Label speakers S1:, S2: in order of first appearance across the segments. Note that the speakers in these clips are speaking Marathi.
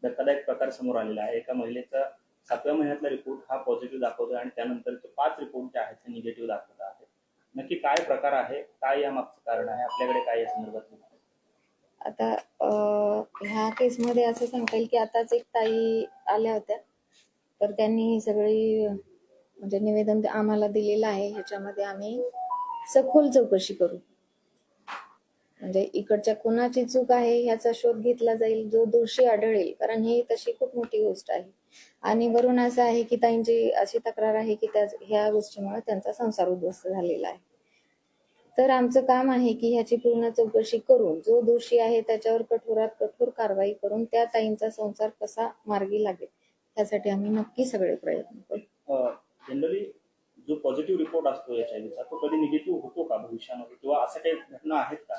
S1: धक्कादायक प्रकार समोर आलेला आहे. एका महिलेचा 7व्या महिन्यातला रिपोर्ट हा पॉझिटिव्ह दाखवतोय आणि त्यानंतरचे 5 रिपोर्ट जे आहेत ते निगेटिव्ह दाखवत आहेत. नक्की काय प्रकार आहे, काय या मागचं कारण आहे, आपल्याकडे काय या संदर्भात?
S2: आता ह्या केसमध्ये असं सांगता येईल की आताच एक ताई आल्या होत्या, तर त्यांनी ही सगळी म्हणजे निवेदन आम्हाला दिलेलं आहे. ह्याच्यामध्ये आम्ही सखोल चौकशी करू, म्हणजे इकडच्या कुणाची चूक आहे ह्याचा शोध घेतला जाईल, जो दोषी आढळेल, कारण ही तशी खूप मोठी गोष्ट आहे. आणि वरून असं आहे की ताईंची अशी तक्रार आहे की ह्या गोष्टीमुळे त्यांचा संसार उद्ध्वस्त झालेला आहे. तर आमचं काम आहे की ह्याची पूर्ण चौकशी करून जो दोषी आहे त्याच्यावर कठोरात कठोर कारवाई करून त्या ताईंचा संसार कसा मार्गी लागेल त्यासाठी आम्ही नक्की सगळे प्रयत्न करू.
S1: जनरली जो पॉझिटिव्ह रिपोर्ट असतो एचआयव्हीचा तो कधी निगेटिव्ह होतो का भविष्यामध्ये, किंवा असं काही घटना आहेत का?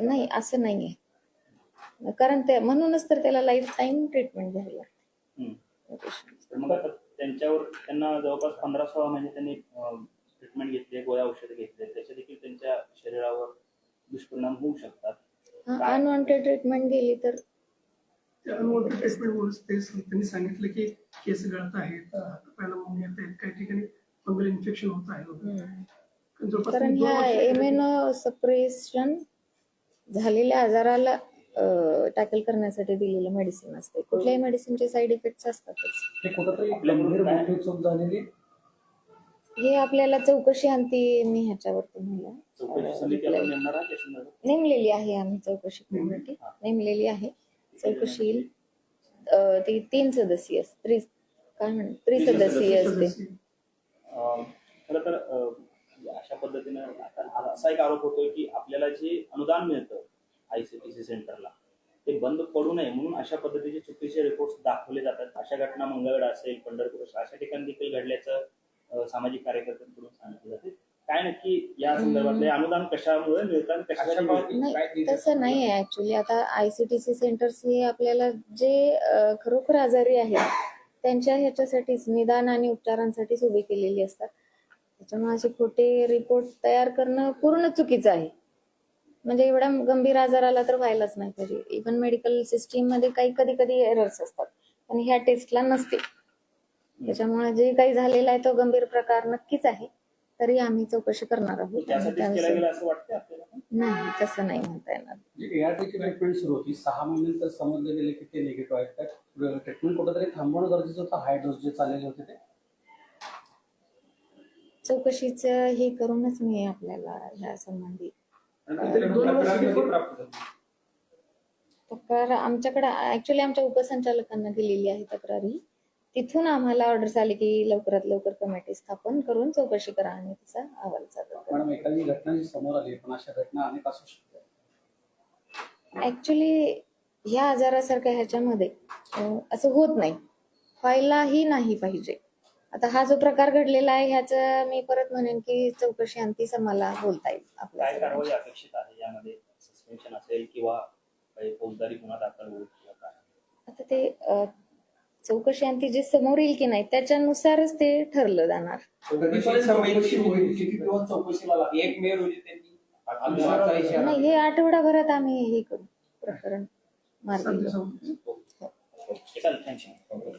S2: नाही, असं नाहीये, कारण ते म्हणूनच तर त्याला लाईफ टाईम ट्रीटमेंट घ्यावी लागते.
S1: मग आता त्यांना जवळपास 15-16 महिने त्यांनी ट्रीटमेंट घेतली, गोळ्या औषधे घेतले, त्याचे देखील त्यांच्या शरीरावर दुष्परिणाम होऊ शकतात.
S2: अनवॉन्टेड ट्रीटमेंट गेली तर
S3: अनवॉन्टेड ट्रीटमेंट त्यांनी सांगितलं की केस गळत आहेत, हातापायाला मुंग्या येत आहेत, काही ठिकाणी फंगल इन्फेक्शन होत आहे.
S2: कारण ह्या इम्युनो सप्रेशन झालेल्या आजाराला टॅकल करण्यासाठी दिलेलं मेडिसिन असते. कुठल्याही मेडिसिनचे साईड इफेक्ट्स असतातच. हे आपल्याला चौकशी अंती मी ह्याच्यावर तुम्हाला नेमलेली आहे. आम्ही चौकशी करण्यासाठी नेमलेली आहे. चौकशी ती 3 सदस्यीय त्रिसदस्यीय असते.
S1: खरं तर अशा पद्धतीने असा एक आरोप होतोय की आपल्याला जे अनुदान मिळतं ICTC सेंटरला ते बंद पडू नये म्हणून अशा पद्धतीचे चुकीचे रिपोर्ट्स दाखवले जातात. अशा घटना मंगळवेढा असेल, पंढरपूर असेल अशा ठिकाणी देखील घडल्याचं सामाजिक कार्यकर्त्यांकडून सांगितलं जाते. काय नक्की या संदर्भातले अनुदान कशामुळे मिळतात,
S2: कशासाठी? तसं नाही आहे ऍक्च्युली. आता ICTC सेंटर्स हे आपल्याला जे खरोखर आजारी आहेत त्यांच्या ह्याच्यासाठीच निदान आणि उपचारांसाठीच उभी केलेली असतात. त्याच्यामुळे असे खोटे रिपोर्ट तयार करणं पूर्ण चुकीचं आहे. म्हणजे एवढा गंभीर आजार आला तर व्हायलाच नाही पाहिजे. इव्हन मेडिकल सिस्टीम मध्ये काही कधी एरर्स असतात आणि ह्या टेस्टला नसते. त्याच्यामुळे जे काही झालेलं आहे तो गंभीर प्रकार नक्कीच आहे. तरी आम्ही चौकशी करणार आहोत. नाही, तसं नाही म्हणता येणार.
S4: ट्रीटमेंट सुरू होती 6 महिन्यानंतर समजले गेले की ते निगेटिव्ह आहे. तर ट्रीटमेंट कुठेतरी थांबवणं गरजेचं होतं. हाय डोस जे चाललेले होते ते
S2: चौकशीच हे करूनच मी आपल्याला ह्या संबंधी तक्रार आमच्याकडे ऍक्च्युली आमच्या उपसंचालकांना दिलेली आहे तक्रारी. तिथून आम्हाला ऑर्डर आली की लवकरात लवकर कमिटी स्थापन करून चौकशी करा आणि तिचा अहवाल सादर.
S4: मॅडम, एखादी घटना जी समोर आली पण अशा घटना अनेक असू शकतात.
S2: ऍक्च्युली ह्या आजारासारख्या ह्याच्यामध्ये असं होत नाही, व्हायलाही नाही पाहिजे. आता हा जो प्रकार घडलेला आहे ह्याचं मी परत म्हणेन की चौकशी अंती मला बोलता येईल.
S1: काय कारवाई अपेक्षित आहे यामध्ये? सस्पेन्शन असेल किंवा काही फौजदारी गुन्हा दाखल होईल किंवा काय?
S2: आता ते चौकशी अंती जे समोर येईल की नाही त्याच्यानुसारच ते ठरलं जाणार. नाही, हे आठवडाभरात आम्ही हे करू प्रकरण मार्गी.
S1: थँक्यू.